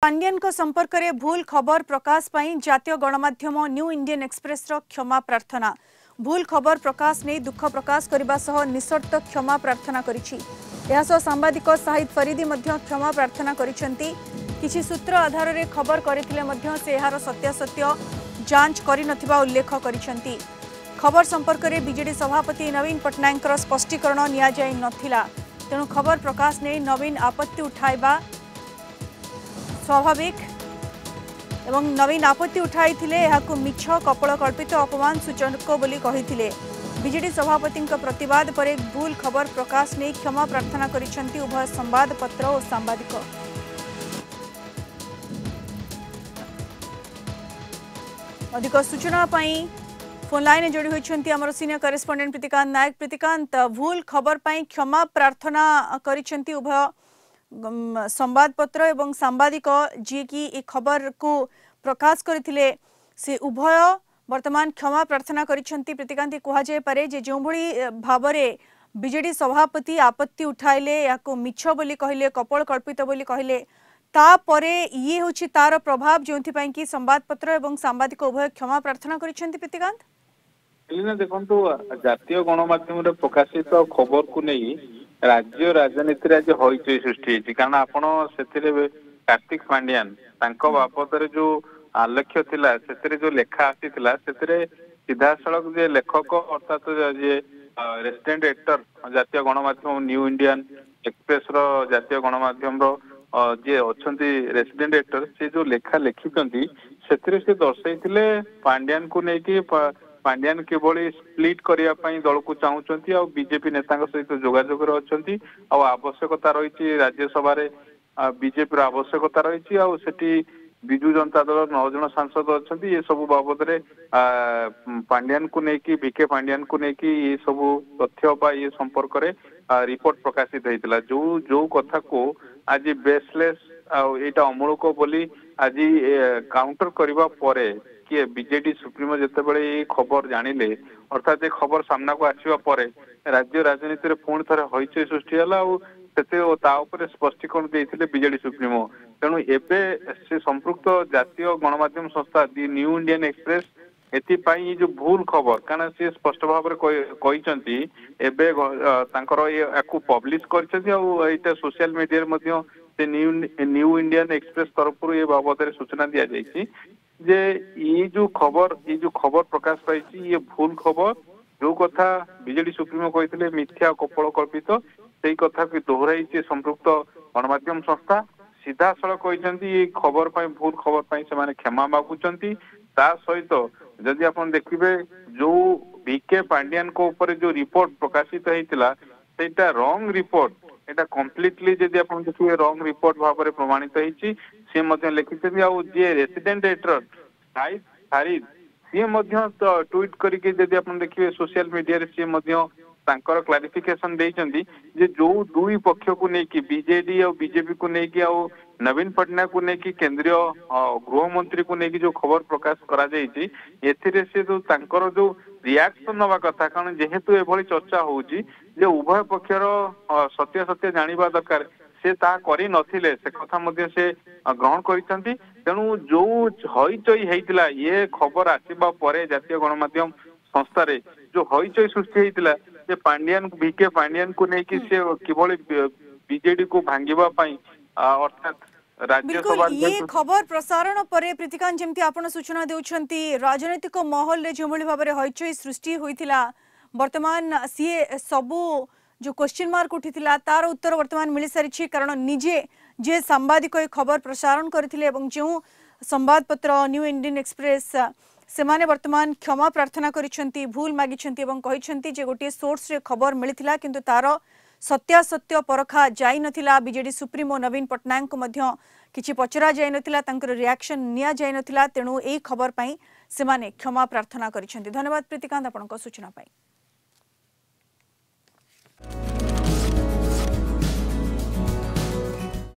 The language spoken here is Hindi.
पांड्यन को संपर्क में भूल खबर प्रकाश पाई जातीय गणमाध्यम न्यू इंडियन एक्सप्रेस क्षमा प्रार्थना। भूल खबर प्रकाश नहीं दुख प्रकाश करने सह निशर्त क्षमा प्रार्थना करिछि। सांबादिक शाहिद फरीदी क्षमा प्रार्थना करिसेंती। किछि सूत्र आधार रे खबर करथिले मध्य से एहार सत्यासत्य जांच करिनथिबा उल्लेख करिसेंती। खबर संपर्क में बीजेडी सभापति नवीन पट्टनायक स्पष्टीकरण निया जाय नथिला। तेणु खबर प्रकाश नहीं नवीन आपत्ति उठाइबा स्वाभाविक एवं नवीन आपत्ति उठाई मिछ कपड़ कल्पित अपमान सूचक बोली कहिथिले। बीजेडी सभापति प्रतिवाद पर भूल खबर प्रकाश नहीं क्षमा प्रार्थना करिसेंती उभय संवादपत्र और सांबादिक। अधिक सूचना पाई फोन लाइन जोड़ी होइछंती हमर सीनियर करेस्पोंडेंट प्रीतिकांत नायक। प्रीतिकांत, भूल खबर पाई क्षमा प्रार्थना करिसेंती उभय संवादपत्र एवं सांबादिक जी की ए खबर को प्रकाश करथिले से उभय वर्तमान क्षमा प्रार्थना करिसेंती। प्रीतिकांत, कहा जाय पारे जे जो भली भाबरे बीजेडी सभापति आपत्ति उठाइले याको मिछ बोली कहले कपड़ कल्पित बोली कहले तापरे ये होछि तार प्रभाव जोंथि पई कि संवादपत्र एवं सांबादिक उभय क्षमा प्रार्थना करिसेंती। प्रीतिकांत, देखो जातीय गणमाध्यम प्रकाशित खबर को नहीं राज्य राजनीति आज हईचई सृष्टि कारण आपण से कार्तिक पांड्यान बाबद जो आलेख्य थिला से जो लेखा आसी सीधा सड़क जे लेखक अर्थात जे रेसिडेंट एडिटर जातीय गणमाध्यम न्यू इंडियन एक्सप्रेस रो जातीय गणमाध्यम रो जे अच्छी रेसिडेंट एडिटर से जो लेखा लिखिं से दर्शाई पांड्यान को लेकिन पांड्यान किभली स्प्लिट करने दल को चाहूँगी आ बीजेपी नेता सहित जोगाजोग अच्छा आवश्यकता रही राज्यसभा बीजेपी आवश्यकता रही विजु जनता दल 9 जन सांसद अच्छा ये सब बाबद पांड्यान को लेकिन बीके पांड्यान को लेकिन ये सब तथ्य ये संपर्क में रिपोर्ट प्रकाशित होता जो जो कथा को आज बेसलेस आटा अमूलक बोली आज काउंटर करने पर किए बीजेडी सुप्रीमो जितेबाला ये खबर जानिले अर्थात ये खबर सामना को आसवा पर राज्य राजनीति पुणी थे हईचई सृष्टि है स्पष्टीकरण देते बीजेडी सुप्रीमो। तेणु एवं से संपृक्त जातीय गणमाध्यम संस्था दि न्यू इंडियन एक्सप्रेस एपाई जो भूल खबर कारण सी स्पष्ट भाव में पब्लिश कर सोशल मीडिया से न्यू इंडियन एक्सप्रेस तरफ ये बाबद सूचना दि जाए जे ये जो खबर प्रकाश पाई ये भूल खबर जो कथा बीजेडी सुप्रीमो कहते मिथ्या कपड़ कल्पित से कथा को दोहराई संपृक्त गणमाध्यम संस्था सीधा सड़क कहते ये खबर पाई भूल खबर पाई से क्षमा मागुंट सहित जदि आप देखिए जो बीके पांड्यान को ऊपर जो रिपोर्ट प्रकाशित होता सेटा रॉन्ग रिपोर्ट एटा कम्प्लीटली जदि आप देखिए रॉन्ग रिपोर्ट भाव में प्रमाणित होती सी लिखिं जे रेसिडेंट एडिटर शाहिद फरीद सी ट्वीट करके जदि आप देखिए सोशल मीडिया सी क्लारिफिकेशन देइचंदी जे जो दुई पक्ष को लेकिन बीजेडी और बीजेपी को लेकिन नवीन पट्टनायक को लेकिन केंद्रीय गृह मंत्री को लेकिन जो खबर प्रकाश करा जायछि एथिरे से जो रिएक्शन नवा कथा कारण जेहेतु एभली चर्चा होउची जे उभय पक्षर सत्य सत्य जानिबा दरकार से ता करी नथिले से कथा मध्ये से ग्रहण करिसंती। तेणु जो हईचई होइतिला ये खबर आसीबा परे जातीय गणमाध्यम संस्था रे जो हईचई सृष्टि होइतिला जे पांड्यान बीके पांड्यान को लेकिन से किभली बीजेडी को भांगिबा पई अर्थात राज्यसभा ये खबर प्रसारण पर प्रीतिकांत जमती आपण सूचना देउछंती राजनीतिक माहौल रे जो भली भाबरे हईचई सृष्टि होइतिला वर्तमान सी सबु जो क्वेश्चन मार्क उठीथिला तार उत्तर वर्तमान मिल सारी कारण निजे जे सांबादिक खबर प्रसारण करथिले जो संवादपत्र न्यू इंडियन एक्सप्रेस से माने वर्तमान क्षमा प्रार्थना करिसेंती भूल मागिसेंती एवं कहिसेंती जे गोटे सोर्स रे खबर मिलिथिला किंतु तार सत्यासत्य परखा जाई नथिला। बीजेडी सुप्रीमो नवीन पट्टनायक को मध्य किछि पचरा जाई नथिला तांकर रिएक्शन निया जाई नथिला। तेणु एई खबर पई से माने क्षमा प्रार्थना करिसेंती। धन्यवाद प्रीतिकांत आपनक सूचना पाई।